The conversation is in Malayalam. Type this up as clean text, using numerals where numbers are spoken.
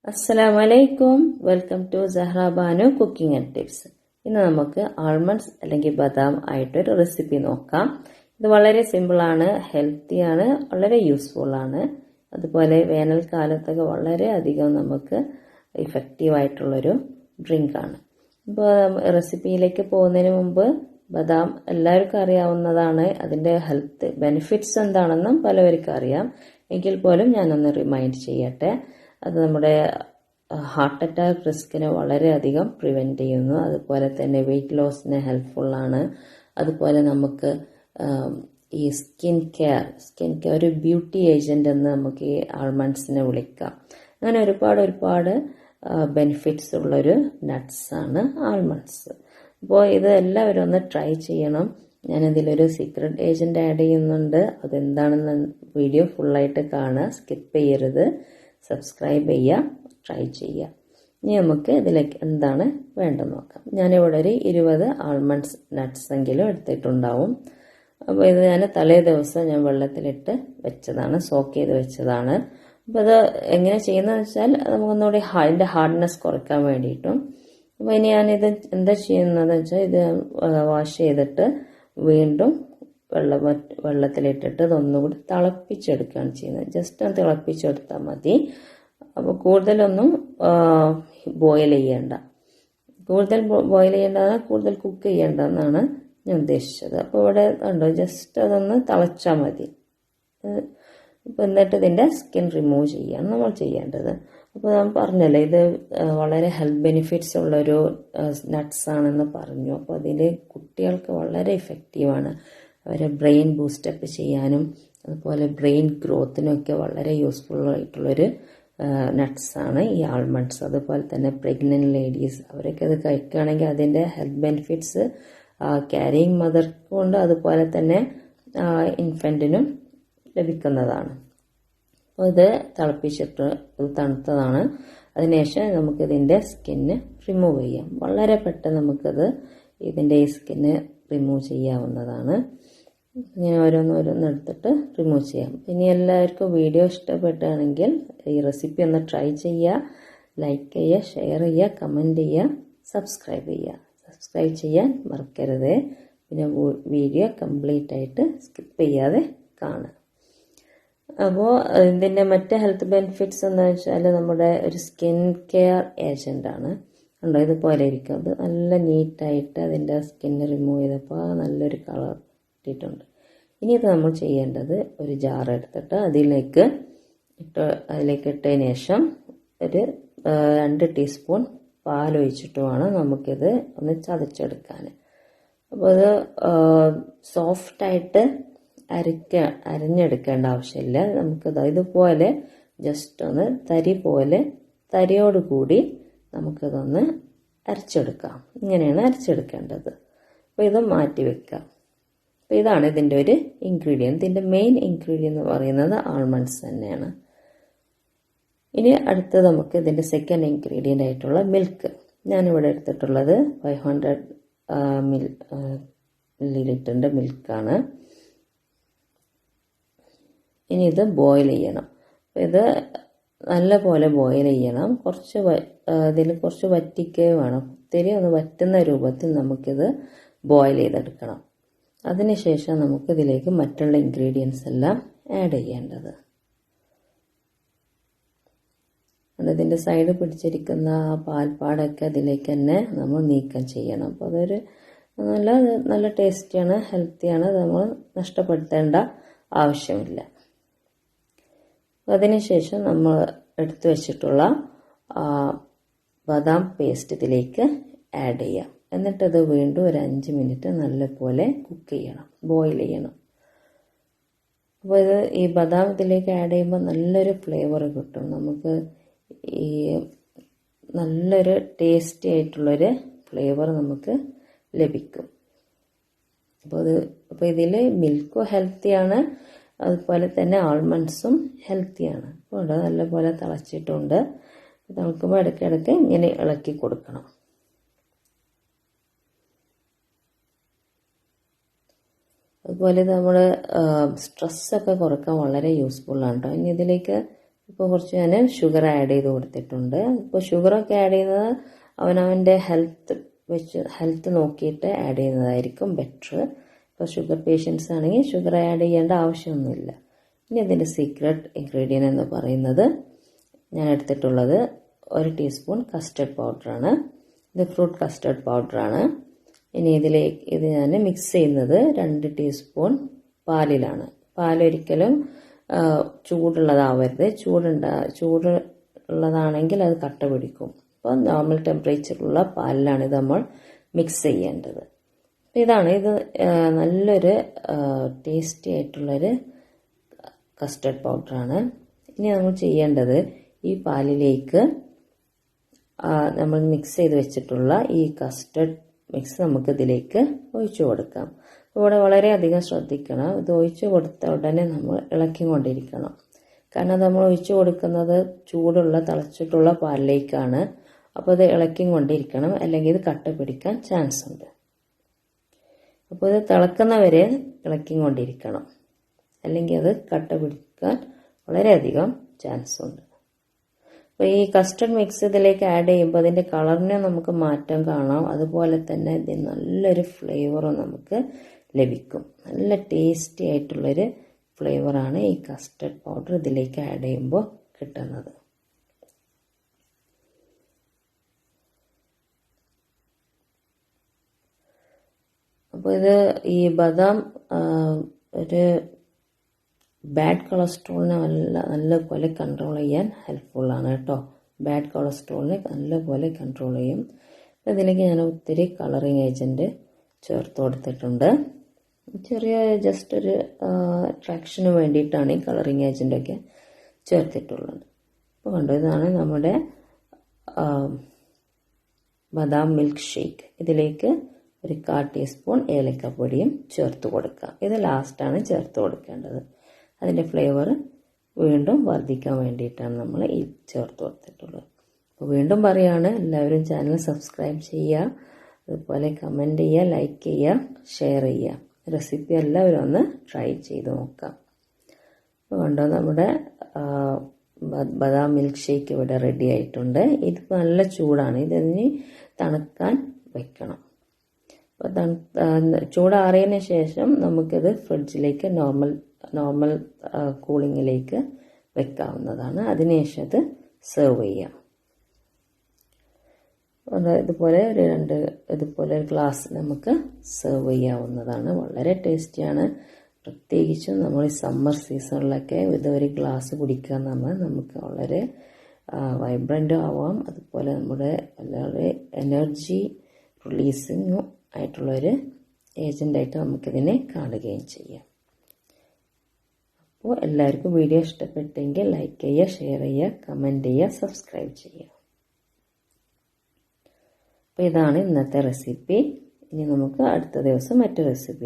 Assalamualaikum. Welcome to Zahrabanu Cooking and Tips. ഇന്ന് നമുക്ക് ആൽമണ്ട്സ് അല്ലെങ്കിൽ ബദാം ആയിട്ടൊരു റെസിപ്പി നോക്കാം. ഇത് വളരെ സിമ്പിളാണ്, ഹെൽത്തിയാണ്, വളരെ യൂസ്ഫുൾ ആണ്. അതുപോലെ വേനൽക്കാലത്തൊക്കെ വളരെ അധികം നമുക്ക് ഇഫക്റ്റീവായിട്ടുള്ളൊരു ഡ്രിങ്കാണ്. ഇപ്പോൾ റെസിപ്പിയിലേക്ക് പോകുന്നതിന് മുമ്പ് ബദാം എല്ലാവർക്കും അറിയാവുന്നതാണ്. അതിൻ്റെ ഹെൽത്ത് ബെനിഫിറ്റ്സ് എന്താണെന്നും പലവർക്കും അറിയാം. എങ്കിൽ പോലും ഞാനൊന്ന് റിമൈൻഡ് ചെയ്യട്ടെ. അത് നമ്മുടെ ഹാർട്ട് അറ്റാക്ക് റിസ്കിനെ വളരെയധികം പ്രിവെൻറ്റ് ചെയ്യുന്നു. അതുപോലെ തന്നെ വെയിറ്റ് ലോസിന് ഹെൽപ്ഫുള്ളാണ്. അതുപോലെ നമുക്ക് ഈ സ്കിൻ കെയർ ഒരു ബ്യൂട്ടി ഏജന്റ് എന്ന് നമുക്ക് ഈ ആൽമണ്ട്സിനെ വിളിക്കാം. അങ്ങനെ ഒരുപാട് ബെനിഫിറ്റ്സ് ഉള്ളൊരു നട്ട്സാണ് ആൽമണ്ട്സ്. അപ്പോൾ ഇത് എല്ലാവരും ഒന്ന് ട്രൈ ചെയ്യണം. ഞാനിതിലൊരു സീക്രട്ട് ഏജന്റ് ആഡ് ചെയ്യുന്നുണ്ട്. അതെന്താണെന്ന് വീഡിയോ ഫുള്ളായിട്ട് കാണുക, സ്കിപ്പ് ചെയ്യരുത്. സബ്സ്ക്രൈബ് ചെയ്യുക, ട്രൈ ചെയ്യുക. ഇനി നമുക്ക് ഇതിലേക്ക് എന്താണ് വേണ്ടെന്ന് നോക്കാം. ഞാനിവിടെ ഒരു 20 ആൽമണ്ട്സ് നട്ട്സ് എങ്കിലും എടുത്തിട്ടുണ്ടാവും. അപ്പോൾ ഇത് ഞാൻ തലേ ദിവസം ഞാൻ വെള്ളത്തിലിട്ട് വെച്ചതാണ്, സോക്ക് ചെയ്ത് വെച്ചതാണ്. അപ്പോൾ അത് എങ്ങനെ ചെയ്യുന്നതെന്ന് വെച്ചാൽ നമുക്കൊന്നുകൂടി അതിൻ്റെ ഹാർഡ്നെസ് കുറയ്ക്കാൻ വേണ്ടിയിട്ടും. അപ്പോൾ ഇനി ഞാനിത് എന്താ ചെയ്യുന്നതെന്ന് വെച്ചാൽ ഇത് വാഷ് ചെയ്തിട്ട് വീണ്ടും വെള്ളത്തിലിട്ടിട്ട് ഇതൊന്നുകൂടി തിളപ്പിച്ചെടുക്കുകയാണ് ചെയ്യുന്നത്. ജസ്റ്റ് ഒന്ന് തിളപ്പിച്ചെടുത്താൽ മതി. അപ്പോൾ കൂടുതലൊന്നും ബോയിൽ ചെയ്യേണ്ട. കൂടുതൽ ബോയിൽ ചെയ്യേണ്ടതാണ്, കൂടുതൽ കുക്ക് ചെയ്യേണ്ടതെന്നാണ് ഞാൻ ഉദ്ദേശിച്ചത്. അപ്പോൾ ഇവിടെ ഉണ്ടോ, ജസ്റ്റ് അതൊന്ന് തിളച്ചാൽ മതി. എന്നിട്ട് ഇതിൻ്റെ സ്കിൻ റിമൂവ് ചെയ്യാണ് നമ്മൾ ചെയ്യേണ്ടത്. അപ്പോൾ ഞാൻ പറഞ്ഞല്ലോ, ഇത് വളരെ ഹെൽത്ത് ബെനിഫിറ്റ്സ് ഉള്ളൊരു നട്ട്സ് ആണെന്ന് പറഞ്ഞു. അപ്പോൾ അതിൽ കുട്ടികൾക്ക് വളരെ ഇഫക്റ്റീവാണ്. അവരെ ബ്രെയിൻ ബൂസ്റ്റപ്പ് ചെയ്യാനും അതുപോലെ ബ്രെയിൻ ഗ്രോത്തിനൊക്കെ വളരെ യൂസ്ഫുൾ ആയിട്ടുള്ളൊരു നട്ട്സാണ് ഈ ആൽമണ്ട്സ്. അതുപോലെ തന്നെ പ്രഗ്നൻറ്റ് ലേഡീസ് അവരൊക്കെ അത് കഴിക്കുകയാണെങ്കിൽ അതിൻ്റെ ഹെൽത്ത് ബെനിഫിറ്റ്സ് ക്യാരിയിങ് മദർക്കും ഉണ്ട്, അതുപോലെ തന്നെ ഇൻഫൻറ്റിനും ലഭിക്കുന്നതാണ്. അപ്പോൾ ഇത് തിളപ്പിച്ചിട്ട് തണുത്തതാണ്. അതിനുശേഷം നമുക്കിതിൻ്റെ സ്കിന്ന് റിമൂവ് ചെയ്യാം. വളരെ പെട്ടെന്ന് നമുക്കത് ഇതിൻ്റെ ഈ സ്കിന്ന് റിമൂവ് ചെയ്യാവുന്നതാണ്. ഇങ്ങനെ ഓരോന്ന് എടുത്തിട്ട് റിമൂവ് ചെയ്യാം. ഇനി എല്ലാവർക്കും വീഡിയോ ഇഷ്ടപ്പെട്ടാണെങ്കിൽ ഈ റെസിപ്പി ഒന്ന് ട്രൈ ചെയ്യുക, ലൈക്ക് ചെയ്യുക, ഷെയർ ചെയ്യുക, കമൻറ്റ് ചെയ്യുക, സബ്സ്ക്രൈബ് ചെയ്യുക. സബ്സ്ക്രൈബ് ചെയ്യാൻ മറക്കരുത്. പിന്നെ വീഡിയോ കംപ്ലീറ്റ് ആയിട്ട് സ്കിപ്പ് ചെയ്യാതെ കാണുക. അപ്പോൾ ഇതിൻ്റെ മറ്റ് ഹെൽത്ത് ബെനിഫിറ്റ്സ് എന്താണെന്ന് വെച്ചാൽ നമ്മുടെ ഒരു സ്കിൻ കെയർ ഏജൻ്റാണ്. ഉണ്ടോ, ഇതുപോലെ ഇരിക്കും. അത് നല്ല നീറ്റായിട്ട് അതിൻ്റെ സ്കിന്ന് റിമൂവ് ചെയ്തപ്പോൾ നല്ലൊരു കളർ കിട്ടിയിട്ടുണ്ട്. ഇനി ഇത് നമ്മൾ ചെയ്യേണ്ടത് ഒരു ജാർ എടുത്തിട്ട് അതിലേക്ക് ഇട്ടതിന് ശേഷം ഒരു 2 ടീസ്പൂൺ പാലൊഴിച്ചിട്ട് വേണം നമുക്കിത് ഒന്ന് ചതച്ചെടുക്കാൻ. അപ്പോൾ അത് സോഫ്റ്റായിട്ട് അരിഞ്ഞെടുക്കേണ്ട ആവശ്യമില്ല. നമുക്കിത് ഇതുപോലെ ജസ്റ്റ് ഒന്ന് തരിയോടുകൂടി നമുക്കിതൊന്ന് അരച്ചെടുക്കാം. ഇങ്ങനെയാണ് അരച്ചെടുക്കേണ്ടത്. അപ്പോൾ ഇത് മാറ്റി വെക്കാം. അപ്പോൾ ഇതാണ് ഇതിൻ്റെ ഒരു ഇൻഗ്രീഡിയൻറ്റ്. ഇതിൻ്റെ മെയിൻ ഇൻഗ്രീഡിയൻ്റ് എന്ന് പറയുന്നത് ആൽമണ്ട്സ് തന്നെയാണ്. ഇനി അടുത്തത് നമുക്ക് ഇതിൻ്റെ സെക്കൻഡ് ഇൻഗ്രീഡിയൻ്റ് ആയിട്ടുള്ള മിൽക്ക്. ഞാനിവിടെ എടുത്തിട്ടുള്ളത് 500 മില്ലിലിറ്ററിൻ്റെ മിൽക്കാണ്. ഇനി ഇത് ബോയിൽ ചെയ്യണം. അപ്പോൾ ഇത് നല്ല പോലെ ബോയിൽ ചെയ്യണം. ഇതിൽ കുറച്ച് വറ്റിക്കേ വേണം. ഒത്തിരി ഒന്ന് വറ്റുന്ന രൂപത്തിൽ നമുക്കിത് ബോയിൽ ചെയ്തെടുക്കണം. അതിനുശേഷം നമുക്കിതിലേക്ക് മറ്റുള്ള ഇൻഗ്രീഡിയൻസ് എല്ലാം ആഡ് ചെയ്യേണ്ടത്. ഇതിൻ്റെ സൈഡ് പിടിച്ചിരിക്കുന്ന ആ പാൽപ്പാടൊക്കെ അതിലേക്ക് തന്നെ നമ്മൾ നീക്കം ചെയ്യണം. അപ്പോൾ അതൊരു നല്ല ടേസ്റ്റിയാണ്, ഹെൽത്തിയാണ്. അത് നമ്മൾ നഷ്ടപ്പെടുത്തേണ്ട ആവശ്യമില്ല. അതിനുശേഷം നമ്മൾ എടുത്തു വെച്ചിട്ടുള്ള ബദാം പേസ്റ്റ് ഇതിലേക്ക് ആഡ് ചെയ്യാം. എന്നിട്ടത് വീണ്ടും ഒരു 5 മിനിറ്റ് നല്ലപോലെ കുക്ക് ചെയ്യണം, ബോയിൽ ചെയ്യണം. അപ്പോൾ ഈ ബദാം ഇതിലേക്ക് ആഡ് ചെയ്യുമ്പോൾ നല്ലൊരു ഫ്ലേവർ കിട്ടും. നമുക്ക് ഈ നല്ലൊരു ടേസ്റ്റി ആയിട്ടുള്ളൊരു ഫ്ലേവർ നമുക്ക് ലഭിക്കും. അപ്പോൾ ഇതിൽ മിൽക്കും ഹെൽത്തിയാണ്, അതുപോലെ തന്നെ ആൽമണ്ട്സും ഹെൽത്തിയാണ്. അപ്പോൾ നല്ലപോലെ തിളച്ചിട്ടുണ്ട്. തിളക്കുമ്പോൾ ഇടയ്ക്കിടയ്ക്ക് ഇങ്ങനെ ഇളക്കി കൊടുക്കണം. അതുപോലെ നമ്മൾ സ്ട്രെസ്സൊക്കെ കുറയ്ക്കാൻ വളരെ യൂസ്ഫുള്ളാണ് കേട്ടോ. ഇനി ഇതിലേക്ക് ഇപ്പോൾ കുറച്ച് ഞാൻ ഷുഗർ ആഡ് ചെയ്ത് കൊടുത്തിട്ടുണ്ട്. ഇപ്പോൾ ഷുഗറൊക്കെ ആഡ് ചെയ്യുന്നത് അവനവൻ്റെ ഹെൽത്ത് നോക്കിയിട്ട് ആഡ് ചെയ്യുന്നതായിരിക്കും ബെറ്റർ. ഇപ്പോൾ ഷുഗർ പേഷ്യൻസ് ആണെങ്കിൽ ഷുഗർ ആഡ് ചെയ്യേണ്ട ആവശ്യമൊന്നുമില്ല. ഇനി ഇതിൻ്റെ സീക്രട്ട് ഇൻഗ്രീഡിയൻ്റ് എന്ന് പറയുന്നത് ഞാൻ എടുത്തിട്ടുള്ളത് 1 ടീസ്പൂൺ കസ്റ്റർഡ് പൗഡറാണ്. ഇത് ഫ്രൂട്ട് കസ്റ്റർഡ് പൗഡറാണ്. ഇനി ഇത് ഞാൻ മിക്സ് ചെയ്യുന്നത് 2 ടീസ്പൂൺ പാലിലാണ്. പാലൊരിക്കലും ചൂടുള്ളതാവരുത്. ചൂടുള്ളതാണെങ്കിൽ അത് കട്ട പിടിക്കും. അപ്പോൾ നോർമൽ ടെമ്പറേച്ചറിലുള്ള പാലിലാണ് ഇത് നമ്മൾ മിക്സ് ചെയ്യേണ്ടത്. ഇതാണ് ഇത് നല്ലൊരു ടേസ്റ്റി ആയിട്ടുള്ളൊരു കസ്റ്റർഡ് പൗഡറാണ്. ഇനി നമ്മൾ ചെയ്യേണ്ടത് ഈ പാലിലേക്ക് നമ്മൾ മിക്സ് ചെയ്ത് വെച്ചിട്ടുള്ള ഈ കസ്റ്റർഡ് മിക്സ് നമുക്ക് ഇതിലേക്ക് ഒഴിച്ചു കൊടുക്കാം. ഇവിടെ വളരെയധികം ശ്രദ്ധിക്കണം. ഇത് ഒഴിച്ചു കൊടുത്ത ഉടനെ നമ്മൾ ഇളക്കിക്കൊണ്ടിരിക്കണം. കാരണം നമ്മൾ ഒഴിച്ചു കൊടുക്കുന്നത് തിളച്ചിട്ടുള്ള പാലിലേക്കാണ്. അപ്പോൾ ഇത് ഇളക്കിക്കൊണ്ടിരിക്കണം, അല്ലെങ്കിൽ ഇത് കട്ട പിടിക്കാൻ ചാൻസ് ഉണ്ട്. അപ്പോൾ ഇത് തിളക്കുന്നവരെ ഇളക്കിക്കൊണ്ടിരിക്കണം, അല്ലെങ്കിൽ അത് കട്ട പിടിക്കാൻ വളരെയധികം ചാൻസ് ഉണ്ട്. അപ്പോൾ ഈ കസ്റ്റർഡ് മിക്സ് ഇതിലേക്ക് ആഡ് ചെയ്യുമ്പോൾ അതിൻ്റെ കളറിനെ നമുക്ക് മാറ്റം കാണാം. അതുപോലെ തന്നെ ഇതിന് നല്ലൊരു ഫ്ലേവറും നമുക്ക് ലഭിക്കും. നല്ല ടേസ്റ്റി ആയിട്ടുള്ളൊരു ഫ്ലേവറാണ് ഈ കസ്റ്റർഡ് പൗഡർ ഇതിലേക്ക് ആഡ് ചെയ്യുമ്പോൾ കിട്ടുന്നത്. അപ്പോൾ ഇത് ഈ ബദാം ഒരു ബാഡ് കൊളസ്ട്രോളിനെ നല്ലപോലെ കൺട്രോൾ ചെയ്യാൻ ഹെൽപ്ഫുള്ളാണ് കേട്ടോ. ബാഡ് കൊളസ്ട്രോളിനെ നല്ലപോലെ കൺട്രോൾ ചെയ്യും. ഇതിലേക്ക് ഞാൻ ഒത്തിരി കളറിങ് ഏജൻറ്റ് ചേർത്ത് കൊടുത്തിട്ടുണ്ട്. ചെറിയ ജസ്റ്റ് ഒരു അട്രാക്ഷന് വേണ്ടിയിട്ടാണ് ഈ കളറിങ് ഏജൻറ്റൊക്കെ ചേർത്തിട്ടുള്ളത്. അപ്പോൾ കണ്ടു, ഇതാണ് നമ്മുടെ ബദാം മിൽക്ക് ഷേക്ക്. ഇതിലേക്ക് ഒരു 1/4 ടീസ്പൂൺ ഏലക്കപ്പൊടിയും ചേർത്ത് കൊടുക്കുക. ഇത് ലാസ്റ്റാണ് ചേർത്ത് കൊടുക്കേണ്ടത്. അതിൻ്റെ ഫ്ലേവർ വീണ്ടും വർദ്ധിക്കാൻ വേണ്ടിയിട്ടാണ് നമ്മൾ ഈ ചേർത്ത് കൊടുത്തിട്ടുള്ളത്. അപ്പോൾ വീണ്ടും പറയുകയാണ്, എല്ലാവരും ചാനൽ സബ്സ്ക്രൈബ് ചെയ്യുക, അതുപോലെ കമൻറ്റ് ചെയ്യുക, ലൈക്ക് ചെയ്യുക, ഷെയർ ചെയ്യുക. റെസിപ്പി എല്ലാവരും ഒന്ന് ട്രൈ ചെയ്ത് നോക്കാം. അപ്പോൾ കണ്ടോ, നമ്മുടെ ബദാം മിൽക്ക് ഷേക്ക് ഇവിടെ റെഡി ആയിട്ടുണ്ട്. ഇതിപ്പോൾ നല്ല ചൂടാണ്. ഇതിന് തണുക്കാൻ വയ്ക്കണം. അപ്പോൾ ചൂടാറിയതിന് ശേഷം നമുക്കിത് ഫ്രിഡ്ജിലേക്ക് നോർമൽ കൂളിങ്ങിലേക്ക് വെക്കാവുന്നതാണ്. അതിനുശേഷം അത് സെർവ് ചെയ്യാം. ഇതുപോലെ ഒരു ഗ്ലാസ് നമുക്ക് സെർവ് ചെയ്യാവുന്നതാണ്. വളരെ ടേസ്റ്റിയാണ്. പ്രത്യേകിച്ചും നമ്മൾ ഈ സമ്മർ സീസണിലൊക്കെ ഇതൊരു ഗ്ലാസ് കുടിക്കുക എന്ന് പറഞ്ഞാൽ നമുക്ക് വളരെ വൈബ്രൻ്റ് ആവാം. അതുപോലെ നമ്മുടെ വളരെ എനർജി റിലീസിങ്ങും ആയിട്ടുള്ളൊരു ഏജൻ്റായിട്ട് നമുക്കിതിനെ കാണുകയും ചെയ്യാം. അപ്പോൾ എല്ലാവർക്കും വീഡിയോ ഇഷ്ടപ്പെട്ടെങ്കിൽ ലൈക്ക് ചെയ്യുക, ഷെയർ ചെയ്യുക, കമൻറ്റ് ചെയ്യുക, സബ്സ്ക്രൈബ് ചെയ്യുക. അപ്പോൾ ഇതാണ് ഇന്നത്തെ റെസിപ്പി. ഇനി നമുക്ക് അടുത്ത ദിവസം മറ്റു റെസിപ്പി